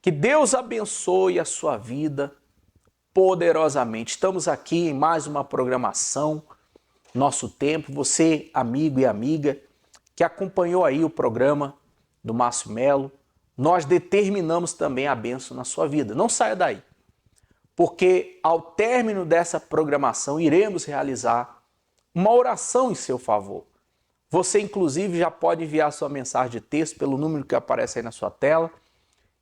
Que Deus abençoe a sua vida poderosamente. Estamos aqui em mais uma programação, Nosso Tempo. Você, amigo e amiga, que acompanhou aí o programa do Márcio Melo, nós determinamos também a bênção na sua vida. Não saia daí, porque ao término dessa programação iremos realizar uma oração em seu favor. Você, inclusive, já pode enviar sua mensagem de texto pelo número que aparece aí na sua tela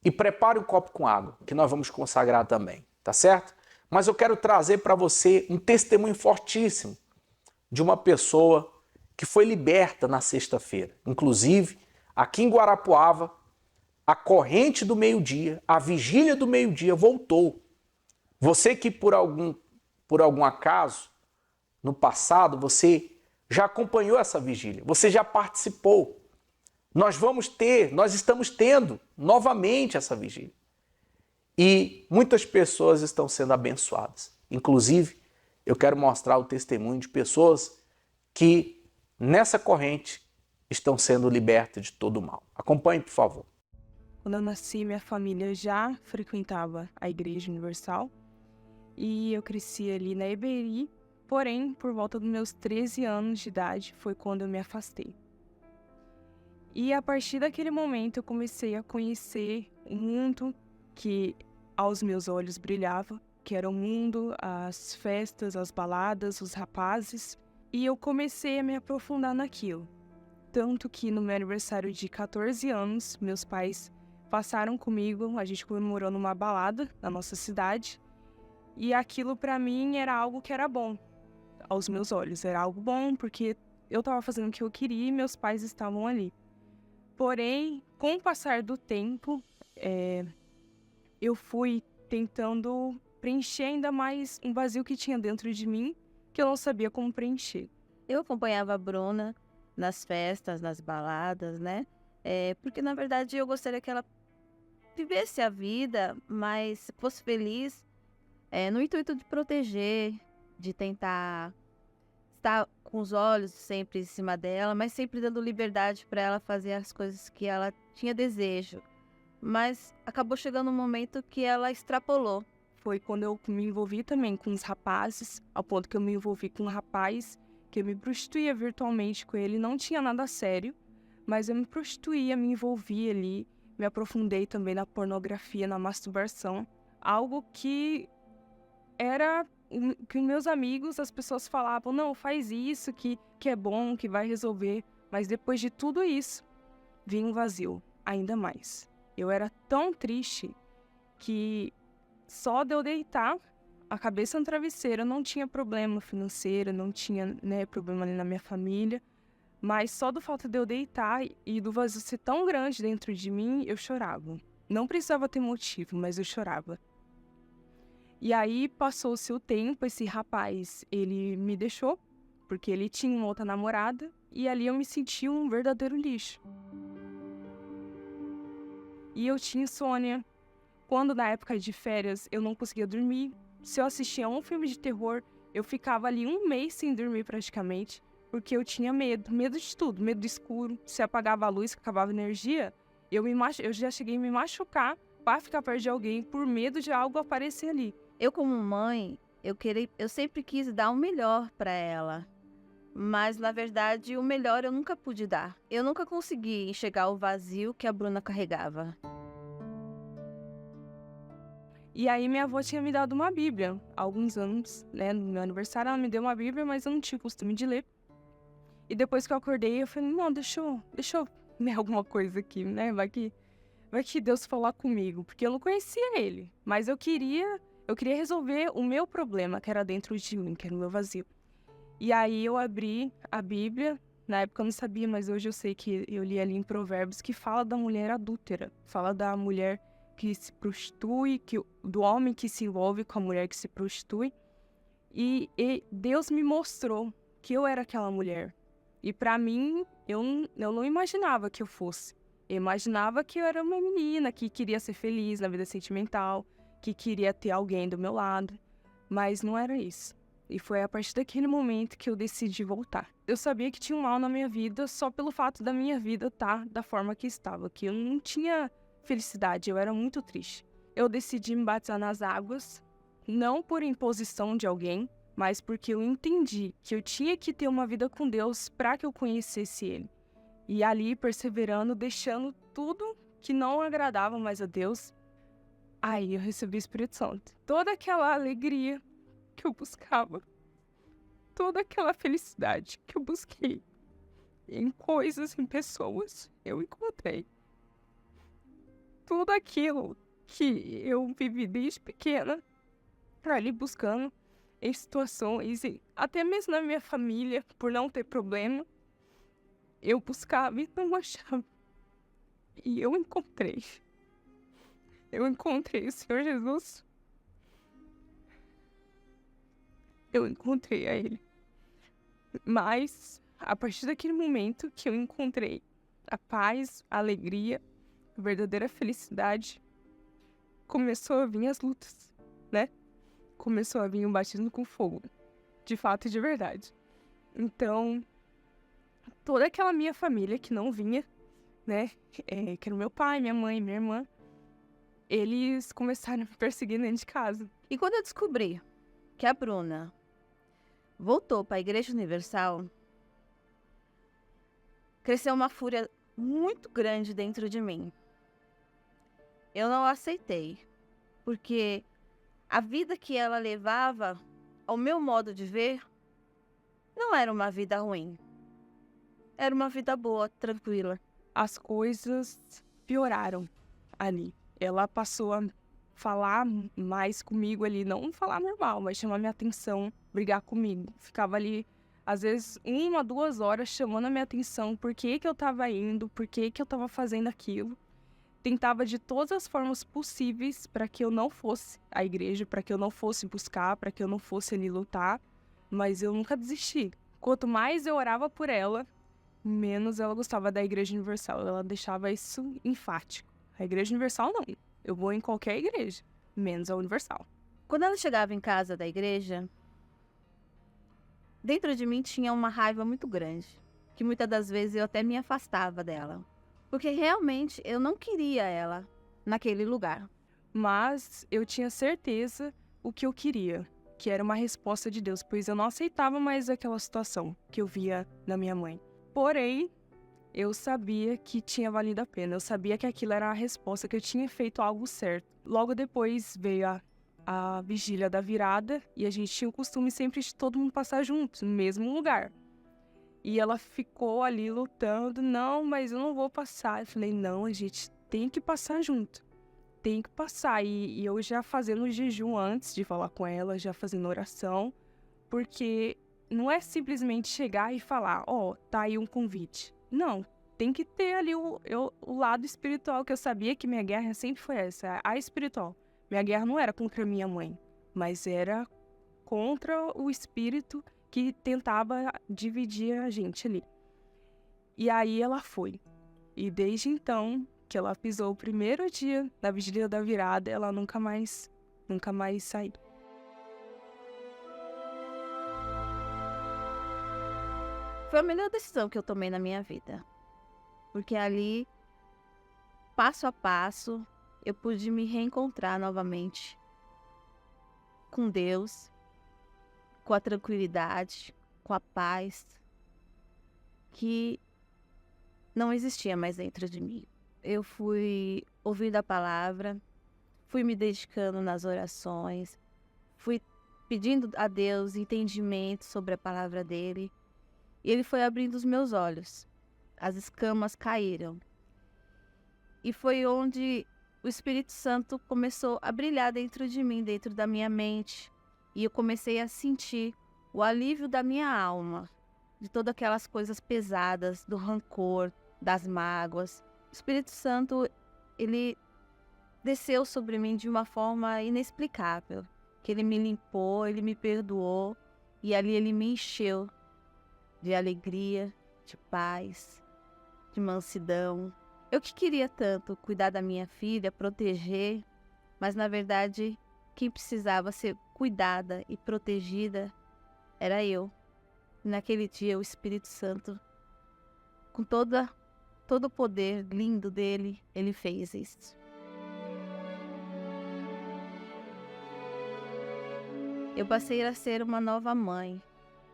e prepare um copo com água, que nós vamos consagrar também, tá certo? Mas eu quero trazer para você um testemunho fortíssimo de uma pessoa que foi liberta na sexta-feira. Inclusive, aqui em Guarapuava, a corrente do meio-dia, a vigília do meio-dia voltou. Você que por algum acaso, no passado, você já acompanhou essa vigília, você já participou. Nós estamos tendo novamente essa vigília. E muitas pessoas estão sendo abençoadas. Inclusive, eu quero mostrar o testemunho de pessoas que nessa corrente estão sendo libertas de todo o mal. Acompanhe, por favor. Quando eu nasci, minha família já frequentava a Igreja Universal e eu cresci ali na Eberi, porém, por volta dos meus 13 anos de idade, foi quando eu me afastei. E a partir daquele momento eu comecei a conhecer um mundo que aos meus olhos brilhava, que era o mundo, as festas, as baladas, os rapazes, e eu comecei a me aprofundar naquilo. Tanto que no meu aniversário de 14 anos, meus pais passaram comigo, a gente comemorou numa balada na nossa cidade, e aquilo pra mim era algo que era bom, aos meus olhos, era algo bom porque eu estava fazendo o que eu queria e meus pais estavam ali. Porém, com o passar do tempo, eu fui tentando preencher ainda mais um vazio que tinha dentro de mim, que eu não sabia como preencher. Eu acompanhava a Bruna nas festas, nas baladas, né? Porque, na verdade, eu gostaria que ela vivesse a vida, mas fosse feliz, no intuito de proteger, de tentar estar com os olhos sempre em cima dela, mas sempre dando liberdade para ela fazer as coisas que ela tinha desejo. Mas acabou chegando um momento que ela extrapolou. Foi quando eu me envolvi também com os rapazes, ao ponto que eu me envolvi com um rapaz, que eu me prostituía virtualmente com ele, não tinha nada sério, mas eu me prostituía, me envolvi ali, me aprofundei também na pornografia, na masturbação, algo que era que meus amigos, as pessoas falavam, não, faz isso, que é bom, que vai resolver, mas depois de tudo isso, vinha um vazio, ainda mais. Eu era tão triste que só de eu deitar a cabeça no travesseiro, eu não tinha problema financeiro, não tinha, problema ali na minha família, mas só do fato de eu deitar e do vazio ser tão grande dentro de mim, eu chorava. Não precisava ter motivo, mas eu chorava. E aí passou-se o tempo, esse rapaz, ele me deixou, porque ele tinha uma outra namorada, e ali eu me senti um verdadeiro lixo. E eu tinha insônia. Quando na época de férias eu não conseguia dormir, se eu assistia um filme de terror, eu ficava ali um mês sem dormir praticamente, porque eu tinha medo de tudo, medo do escuro. Se apagava a luz, que acabava a energia, eu já cheguei a me machucar para ficar perto de alguém por medo de algo aparecer ali. Eu, como mãe, eu sempre quis dar o melhor para ela. Mas, na verdade, o melhor eu nunca pude dar. Eu nunca consegui enxergar o vazio que a Bruna carregava. E aí minha avó tinha me dado uma Bíblia há alguns anos, no meu aniversário ela me deu uma Bíblia, mas eu não tinha costume de ler. E depois que eu acordei, eu falei, não, deixa eu ler alguma coisa aqui, vai que Deus falar comigo, porque eu não conhecia ele, mas eu queria resolver o meu problema, que era dentro de mim, que era o meu vazio. E aí eu abri a Bíblia, na época eu não sabia, mas hoje eu sei que eu li ali em Provérbios, que fala da mulher adúltera, fala da mulher que se prostitui, do homem que se envolve com a mulher que se prostitui. E Deus me mostrou que eu era aquela mulher. E pra mim, eu não imaginava que eu fosse. Eu imaginava que eu era uma menina que queria ser feliz na vida sentimental, que queria ter alguém do meu lado. Mas não era isso. E foi a partir daquele momento que eu decidi voltar. Eu sabia que tinha um mal na minha vida só pelo fato da minha vida estar da forma que estava, que eu não tinha felicidade, eu era muito triste. Eu decidi me batizar nas águas, não por imposição de alguém, mas porque eu entendi que eu tinha que ter uma vida com Deus para que eu conhecesse Ele. E ali, perseverando, deixando tudo que não agradava mais a Deus, aí eu recebi o Espírito Santo. Toda aquela alegria que eu buscava, toda aquela felicidade que eu busquei em coisas, em pessoas, eu encontrei. Tudo aquilo que eu vivi desde pequena, ali buscando em situações, e até mesmo na minha família, por não ter problema, eu buscava e não achava. E eu encontrei. Eu encontrei o Senhor Jesus. Eu encontrei a Ele. Mas, a partir daquele momento que eu encontrei a paz, a alegria, a verdadeira felicidade, começou a vir as lutas, né? Começou a vir o batismo com fogo, de fato e de verdade. Então, toda aquela minha família que não vinha, né? Que era meu pai, minha mãe, minha irmã, eles começaram a me perseguir dentro de casa. E quando eu descobri que a Bruna voltou para a Igreja Universal, cresceu uma fúria muito grande dentro de mim. Eu não aceitei, porque a vida que ela levava, ao meu modo de ver, não era uma vida ruim. Era uma vida boa, tranquila. As coisas pioraram ali. Ela passou a falar mais comigo ali, não falar normal, mas chamar minha atenção, brigar comigo. Ficava ali, às vezes, 1 a 2 horas chamando a minha atenção, por que eu tava indo, por que eu tava fazendo aquilo. Tentava de todas as formas possíveis para que eu não fosse à igreja, para que eu não fosse buscar, para que eu não fosse ali lutar, mas eu nunca desisti. Quanto mais eu orava por ela, menos ela gostava da Igreja Universal. Ela deixava isso enfático. A Igreja Universal não. Eu vou em qualquer igreja, menos a Universal. Quando ela chegava em casa da igreja, dentro de mim tinha uma raiva muito grande, que muitas das vezes eu até me afastava dela, porque realmente eu não queria ela naquele lugar. Mas eu tinha certeza o que eu queria, que era uma resposta de Deus, pois eu não aceitava mais aquela situação que eu via na minha mãe. Porém, eu sabia que tinha valido a pena, eu sabia que aquilo era a resposta, que eu tinha feito algo certo. Logo depois veio a vigília da virada e a gente tinha o costume sempre de todo mundo passar junto, no mesmo lugar. E ela ficou ali lutando, não, mas eu não vou passar. Eu falei, não, a gente tem que passar junto, tem que passar. E eu já fazendo jejum antes de falar com ela, já fazendo oração, porque não é simplesmente chegar e falar, tá aí um convite. Não, tem que ter ali o lado espiritual, que eu sabia que minha guerra sempre foi essa, a espiritual. Minha guerra não era contra minha mãe, mas era contra o espírito que tentava dividir a gente ali. E aí ela foi. E desde então, que ela pisou o primeiro dia da vigília da virada, ela nunca mais saiu. Foi a melhor decisão que eu tomei na minha vida. Porque ali, passo a passo, eu pude me reencontrar novamente com Deus, com a tranquilidade, com a paz que não existia mais dentro de mim. Eu fui ouvindo a palavra, fui me dedicando nas orações, fui pedindo a Deus entendimento sobre a palavra dele. E ele foi abrindo os meus olhos. As escamas caíram. E foi onde o Espírito Santo começou a brilhar dentro de mim, dentro da minha mente. E eu comecei a sentir o alívio da minha alma, de todas aquelas coisas pesadas, do rancor, das mágoas. O Espírito Santo, ele desceu sobre mim de uma forma inexplicável. Que ele me limpou, ele me perdoou. E ali ele me encheu de alegria, de paz, de mansidão. Eu que queria tanto cuidar da minha filha, proteger, mas na verdade quem precisava ser cuidada e protegida era eu. Naquele dia o Espírito Santo, com toda todo o poder lindo dele, ele fez isso. Eu passei a ser uma nova mãe,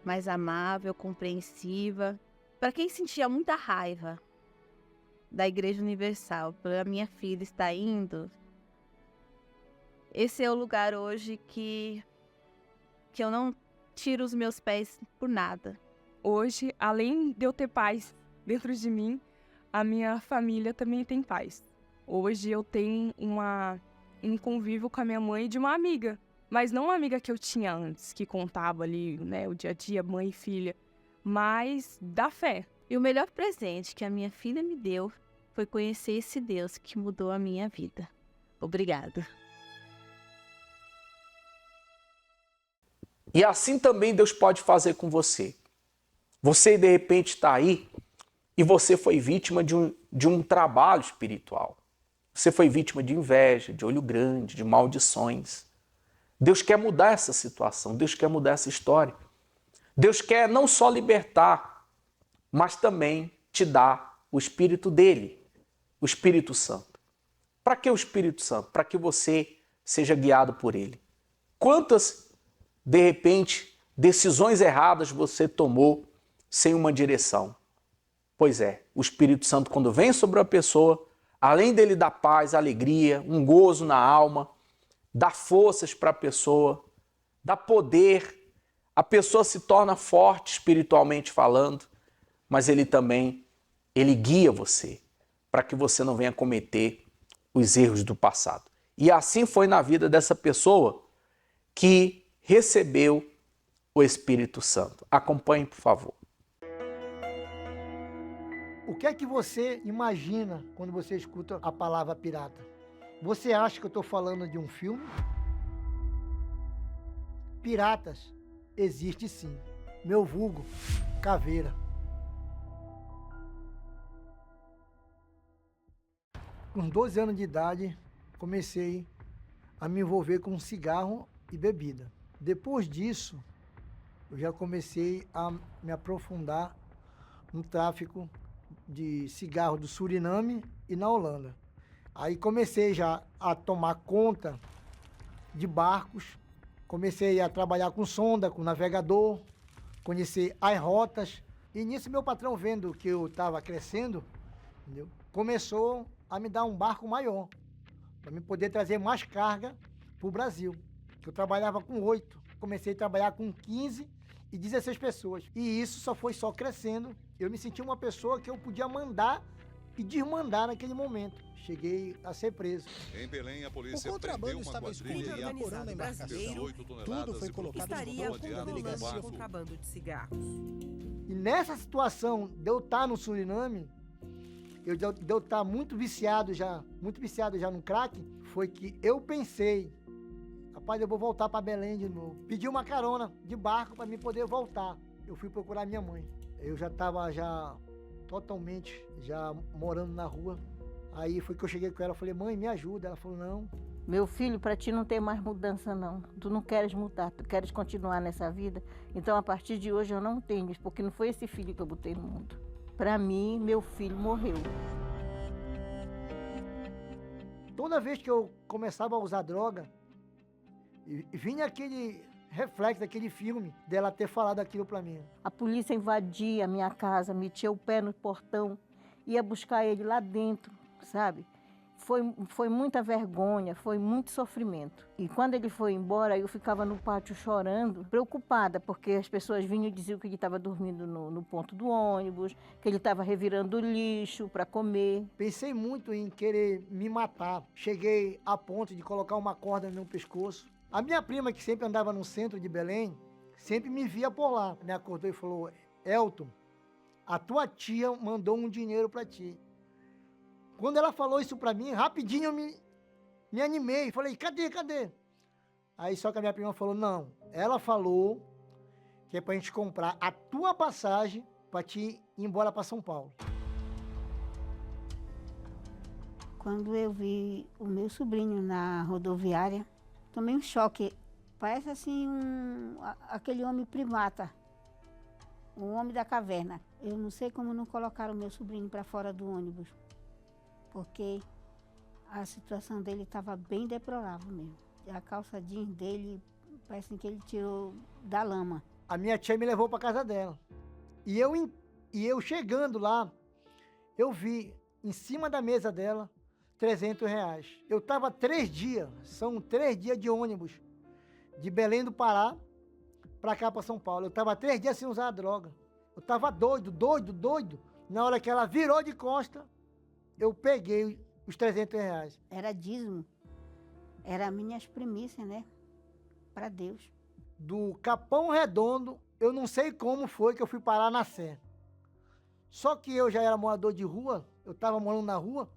mais amável, compreensiva, para quem sentia muita raiva da Igreja Universal, pela minha filha estar indo. Esse é o lugar hoje que eu não tiro os meus pés por nada. Hoje, além de eu ter paz dentro de mim, a minha família também tem paz. Hoje eu tenho um convívio com a minha mãe de uma amiga, mas não uma amiga que eu tinha antes, que contava ali, né, o dia a dia, mãe e filha, mas da fé. E o melhor presente que a minha filha me deu foi conhecer esse Deus que mudou a minha vida. Obrigada. E assim também Deus pode fazer com você. Você, de repente, está aí e você foi vítima de um trabalho espiritual. Você foi vítima de inveja, de olho grande, de maldições. Deus quer mudar essa situação, Deus quer mudar essa história. Deus quer não só libertar, mas também te dar o Espírito dele, o Espírito Santo. Para que o Espírito Santo? Para que você seja guiado por ele. Quantas, de repente, decisões erradas você tomou sem uma direção? Pois é, o Espírito Santo, quando vem sobre a pessoa, além dele dar paz, alegria, um gozo na alma, dá forças para a pessoa, dá poder, a pessoa se torna forte espiritualmente falando, mas ele guia você para que você não venha cometer os erros do passado. E assim foi na vida dessa pessoa que recebeu o Espírito Santo. Acompanhe, por favor. O que é que você imagina quando você escuta a palavra pirata? Você acha que eu estou falando de um filme? Piratas existe sim. Meu vulgo, Caveira. Com 12 anos de idade, comecei a me envolver com cigarro e bebida. Depois disso, eu já comecei a me aprofundar no tráfico de cigarro do Suriname e na Holanda. Aí comecei já a tomar conta de barcos, comecei a trabalhar com sonda, com navegador, conhecer as rotas. E nisso meu patrão, vendo que eu estava crescendo, entendeu? Começou a me dar um barco maior, para me poder trazer mais carga para o Brasil. Eu trabalhava com 8, comecei a trabalhar com 15 e 16 pessoas. E isso só foi crescendo. Eu me senti uma pessoa que eu podia mandar e desmandar naquele momento. Cheguei a ser preso. Em Belém, a polícia O contrabando prendeu uma estava quadrilha escondido e organizado brasileiro. tudo foi colocado estaria delegacia. o contrabando de cigarros. E nessa situação de eu estar no Suriname, de eu estar muito viciado já no crack, foi que eu pensei, rapaz, eu vou voltar para Belém de novo. Pedi uma carona de barco para mim poder voltar. Eu fui procurar minha mãe. Eu já estava totalmente morando na rua. Aí foi que eu cheguei com ela, falei, mãe, me ajuda. Ela falou, não. Meu filho, para ti não tem mais mudança não. Tu não queres mudar, tu queres continuar nessa vida. Então a partir de hoje eu não tenho, porque não foi esse filho que eu botei no mundo. Para mim, meu filho morreu. Toda vez que eu começava a usar droga, vinha aquele reflexo daquele filme dela ter falado aquilo para mim. A polícia invadia a minha casa, metia o pé no portão, ia buscar ele lá dentro, sabe? Foi muita vergonha, foi muito sofrimento. E quando ele foi embora, eu ficava no pátio chorando, preocupada, porque as pessoas vinham e diziam que ele estava dormindo no ponto do ônibus, que ele estava revirando lixo para comer. Pensei muito em querer me matar. Cheguei a ponto de colocar uma corda no meu pescoço. A minha prima, que sempre andava no centro de Belém, sempre me via por lá. Me acordou e falou, Elton, a tua tia mandou um dinheiro para ti. Quando ela falou isso pra mim, rapidinho eu me animei. Falei, cadê? Aí só que a minha prima falou, não. Ela falou que é pra gente comprar a tua passagem pra te ir embora pra São Paulo. Quando eu vi o meu sobrinho na rodoviária, tomei um choque. Parece assim aquele homem primata. o homem da caverna. Eu não sei como não colocaram o meu sobrinho para fora do ônibus, porque a situação dele estava bem deplorável mesmo. A calça jeans dele, parece que ele tirou da lama. A minha tia me levou para casa dela. E eu chegando lá, eu vi em cima da mesa dela R$300. Eu estava 3 dias, são 3 dias de ônibus, de Belém do Pará para cá, para São Paulo. Eu estava 3 dias sem usar a droga. Eu estava doido. Na hora que ela virou de costa, eu peguei os R$300. Era dízimo, era minhas primícias, né? Para Deus. Do Capão Redondo, eu não sei como foi que eu fui parar na Sé. Só que eu já era morador de rua, eu estava morando na rua,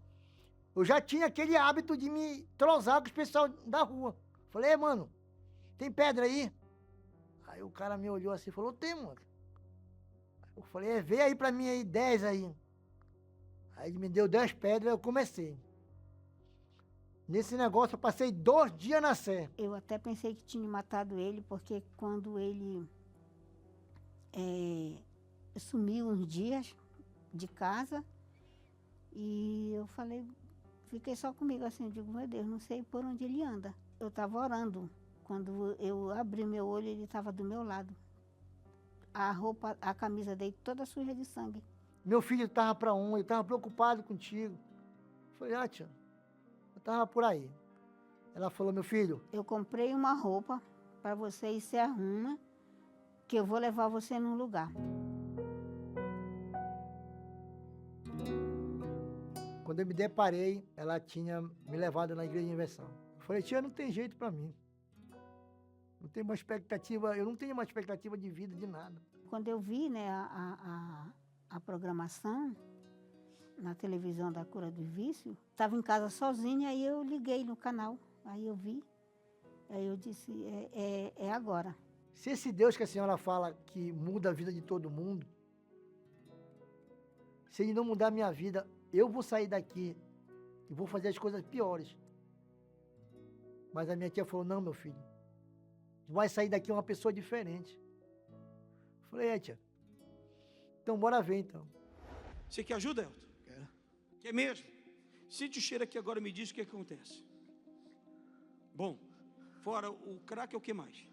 eu já tinha aquele hábito de me trozar com os pessoal da rua. Falei, mano, tem pedra aí? Aí o cara me olhou assim e falou, tem, mano. Eu falei, vê aí pra mim aí 10 aí. Aí ele me deu 10 pedras, eu comecei. Nesse negócio eu passei 2 dias na Sé. Eu até pensei que tinha matado ele, porque quando ele sumiu uns dias de casa, e eu falei, fiquei só comigo assim, eu digo, meu Deus, não sei por onde ele anda. Eu estava orando, quando eu abri meu olho, ele estava do meu lado. A roupa, a camisa dele toda suja de sangue. Meu filho estava para onde? Ele estava preocupado contigo. Eu falei, tia, eu estava por aí. Ela falou, meu filho, Eu comprei uma roupa para você e se arruma, que eu vou levar você num lugar. quando eu me deparei, ela tinha me levado na Igreja Universal. Eu falei, tia, não tem jeito para mim. Não tem uma expectativa, eu não tenho uma expectativa de vida, de nada. Quando eu vi, né, a programação na televisão da Cura do Vício, estava em casa sozinha, aí eu liguei no canal, aí eu vi, aí eu disse, é agora. Se esse Deus que a senhora fala que muda a vida de todo mundo, se ele não mudar a minha vida, eu vou sair daqui e vou fazer as coisas piores. Mas a minha tia falou, não, meu filho, tu vai sair daqui uma pessoa diferente. Eu falei, tia, então bora ver então. Você quer ajuda, Elton? Quero. Quer mesmo? Sente o cheiro aqui agora e me diz o que acontece. Bom, fora o crack é o que mais?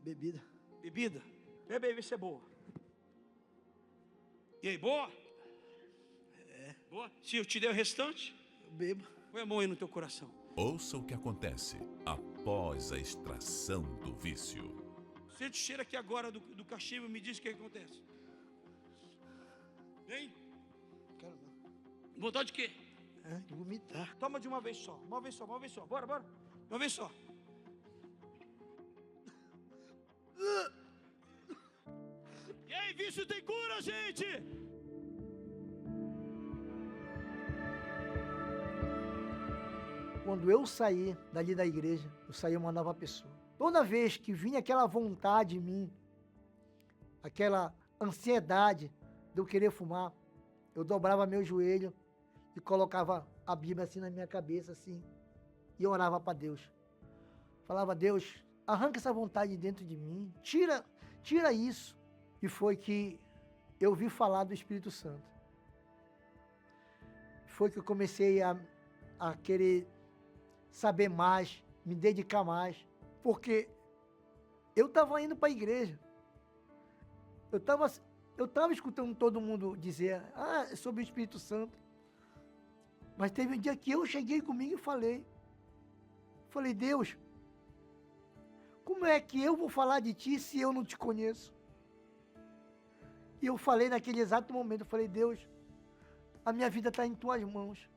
Bebida. Bebida? Bebe aí, vê se é boa. E aí, boa? É. Boa? Se eu te der o restante? Eu bebo. Põe a mão aí no teu coração. Ouça o que acontece após a extração do vício. Sente o cheiro aqui agora do cachimbo e me diz o que acontece. Vem. Quero não. Vontade de quê? De vomitar. Toma de uma vez só. Uma vez só. Bora. Uma vez só. E aí, vício tem cura, gente? Quando eu saí dali da igreja, eu saí uma nova pessoa. Toda vez que vinha aquela vontade em mim, aquela ansiedade de eu querer fumar, eu dobrava meu joelho e colocava a Bíblia assim na minha cabeça, assim, e orava para Deus. Falava, Deus, arranca essa vontade dentro de mim, tira isso. E foi que eu vi falar do Espírito Santo. Foi que eu comecei a querer saber mais, me dedicar mais, porque eu estava indo para a igreja. Eu estava escutando todo mundo dizer, é sobre o Espírito Santo. Mas teve um dia que eu cheguei comigo e falei, Deus, como é que eu vou falar de ti se eu não te conheço? E eu falei naquele exato momento, eu falei, Deus, a minha vida está em tuas mãos.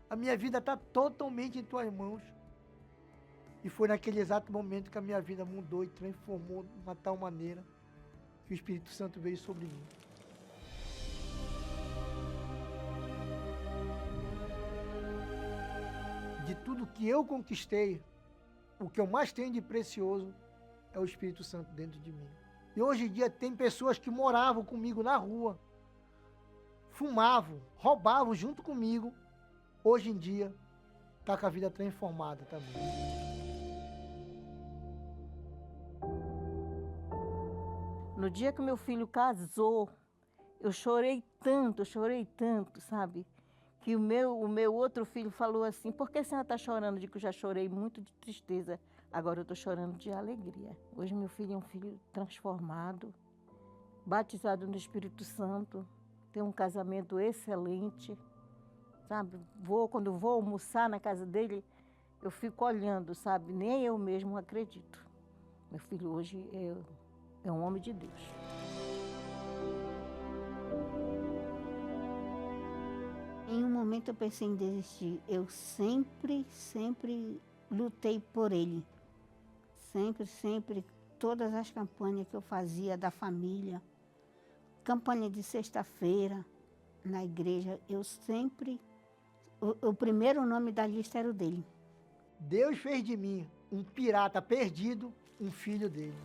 A minha vida está totalmente em tuas mãos. E foi naquele exato momento que a minha vida mudou e transformou de uma tal maneira que o Espírito Santo veio sobre mim. De tudo que eu conquistei, o que eu mais tenho de precioso é o Espírito Santo dentro de mim. E hoje em dia tem pessoas que moravam comigo na rua, fumavam, roubavam junto comigo. Hoje em dia está com a vida transformada também. No dia que meu filho casou, eu chorei tanto, sabe? Que o meu outro filho falou assim, por que a senhora está chorando? Eu digo que eu já chorei muito de tristeza, agora eu estou chorando de alegria. Hoje meu filho é um filho transformado, batizado no Espírito Santo, tem um casamento excelente, sabe? Quando vou almoçar na casa dele, eu fico olhando, sabe? Nem eu mesmo acredito. Meu filho hoje é um homem de Deus. Em um momento eu pensei em desistir. Eu sempre lutei por ele. Sempre, todas as campanhas que eu fazia da família, campanha de sexta-feira na igreja, eu sempre... O primeiro nome da lista era o dele. Deus fez de mim um pirata perdido, um filho dele.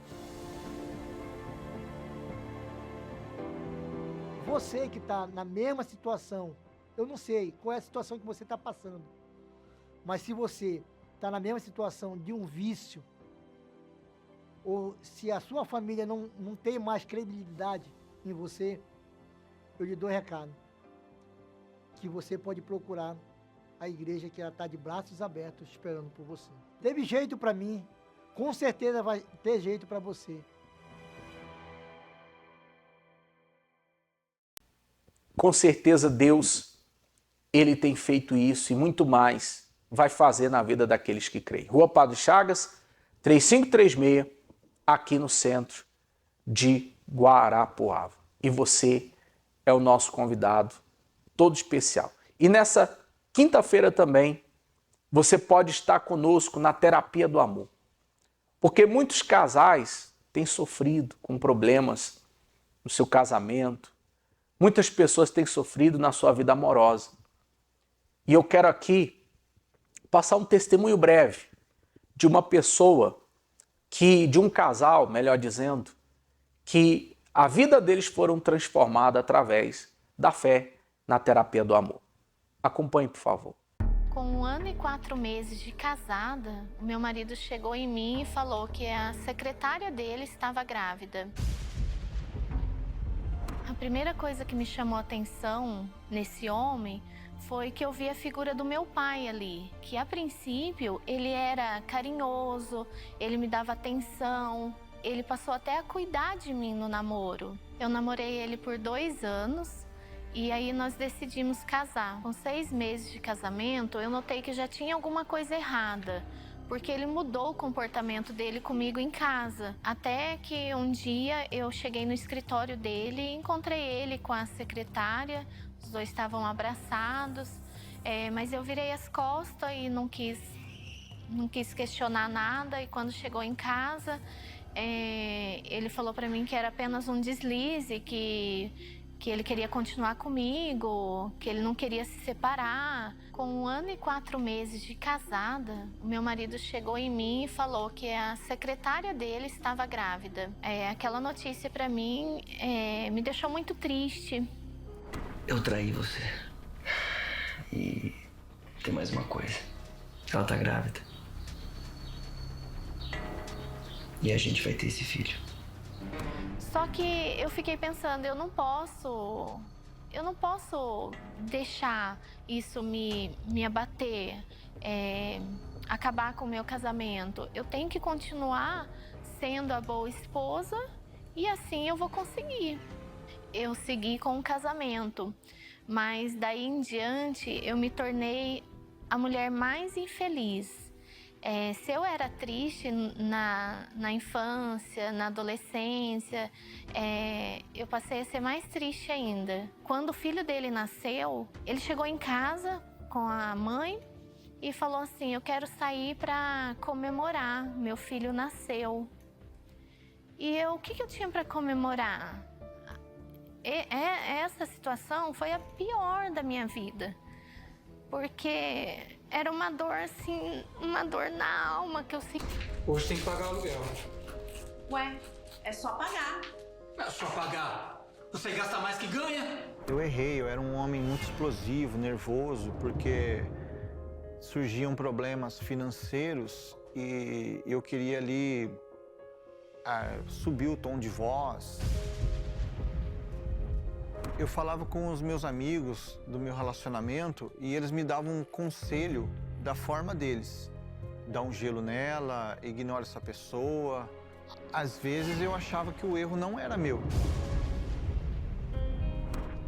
Você que está na mesma situação, eu não sei qual é a situação que você está passando, mas se você está na mesma situação de um vício, ou se a sua família não tem mais credibilidade em você, eu lhe dou um recado, que você pode procurar a igreja, que ela está de braços abertos esperando por você. Teve jeito para mim, com certeza vai ter jeito para você. Com certeza Deus, Ele tem feito isso e muito mais vai fazer na vida daqueles que creem. Rua Padre Chagas, 3536, aqui no centro de Guarapuava. E você é o nosso convidado todo especial. E nessa quinta-feira também, você pode estar conosco na terapia do amor. Porque muitos casais têm sofrido com problemas no seu casamento. Muitas pessoas têm sofrido na sua vida amorosa. E eu quero aqui passar um testemunho breve de uma pessoa de um casal, melhor dizendo, que a vida deles foram transformada através da fé na terapia do amor. Acompanhe, por favor. Com 1 ano e 4 meses de casada, o meu marido chegou em mim e falou que a secretária dele estava grávida. A primeira coisa que me chamou a atenção nesse homem foi que eu vi a figura do meu pai ali, que a princípio ele era carinhoso, ele me dava atenção, ele passou até a cuidar de mim no namoro. Eu namorei ele por 2 anos e aí nós decidimos casar. Com 6 meses de casamento, eu notei que já tinha alguma coisa errada, porque ele mudou o comportamento dele comigo em casa. Até que um dia eu cheguei no escritório dele e encontrei ele com a secretária, os dois estavam abraçados, mas eu virei as costas e não quis questionar nada. E quando chegou em casa, ele falou para mim que era apenas um deslize, que ele queria continuar comigo, que ele não queria se separar. Com 1 ano e 4 meses de casada, o meu marido chegou em mim e falou que a secretária dele estava grávida. Aquela notícia para mim me deixou muito triste. Eu traí você. E tem mais uma coisa. Ela tá grávida. E a gente vai ter esse filho. Só que eu fiquei pensando, eu não posso deixar isso me abater, acabar com o meu casamento. Eu tenho que continuar sendo a boa esposa e assim eu vou conseguir. Eu segui com o casamento, mas daí em diante eu me tornei a mulher mais infeliz. Se eu era triste na infância, na adolescência, eu passei a ser mais triste ainda. Quando o filho dele nasceu, ele chegou em casa com a mãe e falou assim: eu quero sair para comemorar, meu filho nasceu. E o que eu tinha para comemorar? Essa situação foi a pior da minha vida, porque era uma dor assim, uma dor na alma que eu senti. Hoje tem que pagar o aluguel. Ué, é só pagar. É só pagar. Você gasta mais que ganha. Eu errei, eu era um homem muito explosivo, nervoso, porque surgiam problemas financeiros e eu queria ali subiu o tom de voz. Eu falava com os meus amigos do meu relacionamento e eles me davam um conselho da forma deles. Dá um gelo nela, ignora essa pessoa. Às vezes eu achava que o erro não era meu.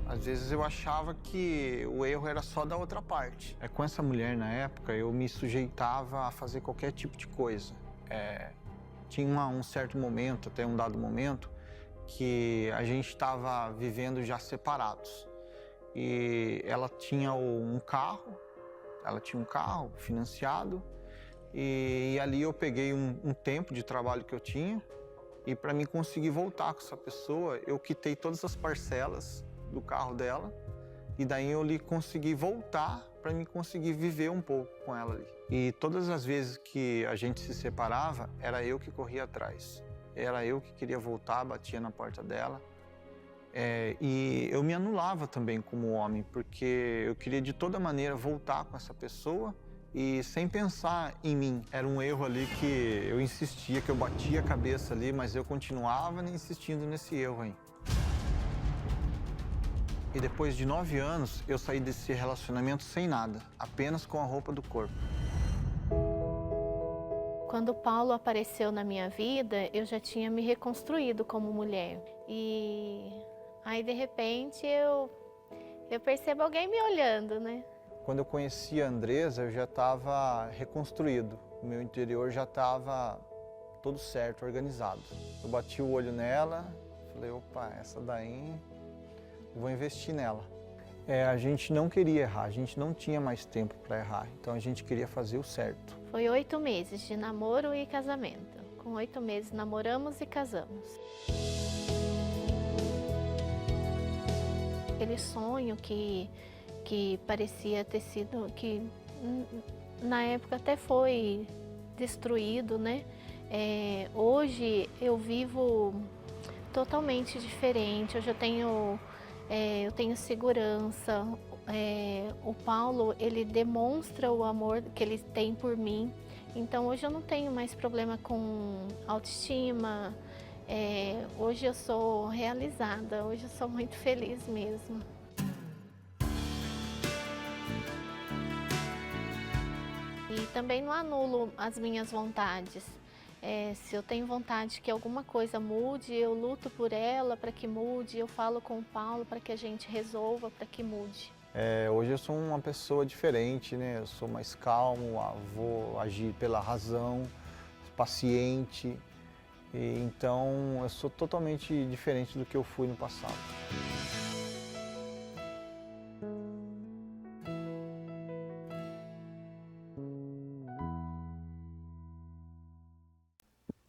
Às vezes eu achava que o erro era só da outra parte. Com essa mulher, na época, eu me sujeitava a fazer qualquer tipo de coisa. Tinha um certo momento, até um dado momento, que a gente estava vivendo já separados. E ela tinha um carro financiado, e ali eu peguei um tempo de trabalho que eu tinha, e para mim conseguir voltar com essa pessoa, eu quitei todas as parcelas do carro dela, e daí eu lhe consegui voltar para mim conseguir viver um pouco com ela ali. E todas as vezes que a gente se separava, era eu que corria atrás. Era eu que queria voltar, batia na porta dela. E eu me anulava também como homem, porque eu queria de toda maneira voltar com essa pessoa e sem pensar em mim. Era um erro ali que eu insistia, que eu batia a cabeça ali, mas eu continuava insistindo nesse erro aí. E depois de 9 anos, eu saí desse relacionamento sem nada, apenas com a roupa do corpo. Quando Paulo apareceu na minha vida, eu já tinha me reconstruído como mulher. E aí, de repente, eu percebo alguém me olhando, né? Quando eu conheci a Andresa, eu já estava reconstruído. O meu interior já estava todo certo, organizado. Eu bati o olho nela, falei, opa, essa daí, eu vou investir nela. A gente não queria errar, a gente não tinha mais tempo para errar, então a gente queria fazer o certo. Foi 8 meses de namoro e casamento. Com 8 meses namoramos e casamos. Aquele sonho que parecia ter sido, que na época até foi destruído, né? Hoje eu vivo totalmente diferente, hoje eu tenho segurança. O Paulo, ele demonstra o amor que ele tem por mim. Então hoje eu não tenho mais problema com autoestima. Hoje eu sou realizada, hoje eu sou muito feliz mesmo. E também não anulo as minhas vontades. Se eu tenho vontade que alguma coisa mude, eu luto por ela para que mude, eu falo com o Paulo para que a gente resolva, para que mude. Hoje eu sou uma pessoa diferente, né? Eu sou mais calmo, vou agir pela razão, paciente. Então eu sou totalmente diferente do que eu fui no passado.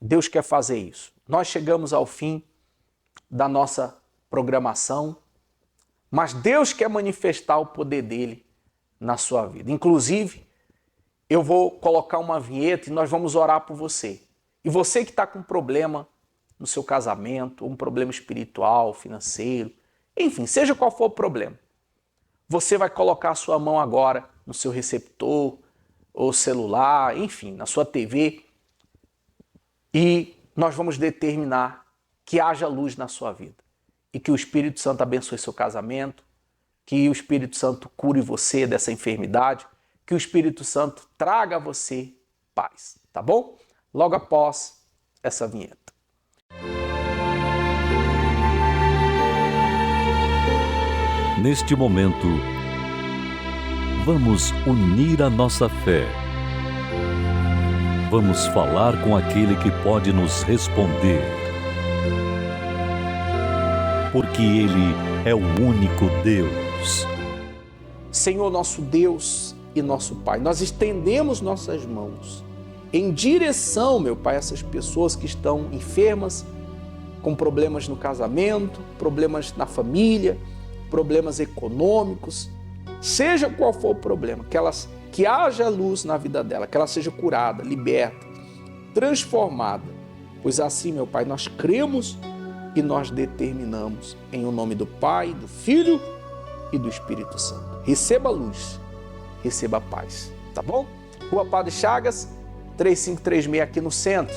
Deus quer fazer isso. Nós chegamos ao fim da nossa programação, mas Deus quer manifestar o poder dele na sua vida. Inclusive, eu vou colocar uma vinheta e nós vamos orar por você. E você que está com problema no seu casamento, um problema espiritual, financeiro, enfim, seja qual for o problema, você vai colocar a sua mão agora no seu receptor, ou celular, enfim, na sua TV, e nós vamos determinar que haja luz na sua vida e que o Espírito Santo abençoe seu casamento, que o Espírito Santo cure você dessa enfermidade, que o Espírito Santo traga a você paz, tá bom? Logo após essa vinheta. Neste momento, vamos unir a nossa fé. Vamos falar com aquele que pode nos responder. Porque Ele é o único Deus. Senhor, nosso Deus e nosso Pai, nós estendemos nossas mãos em direção, meu Pai, a essas pessoas que estão enfermas, com problemas no casamento, problemas na família, problemas econômicos, seja qual for o problema, que haja luz na vida dela, que ela seja curada, liberta, transformada. Pois assim, meu Pai, nós cremos e nós determinamos em o nome do Pai, do Filho e do Espírito Santo. Receba a luz, receba a paz, tá bom? Rua Padre Chagas, 3536 aqui no centro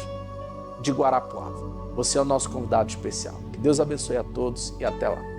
de Guarapuava. você é o nosso convidado especial. Que Deus abençoe a todos e até lá.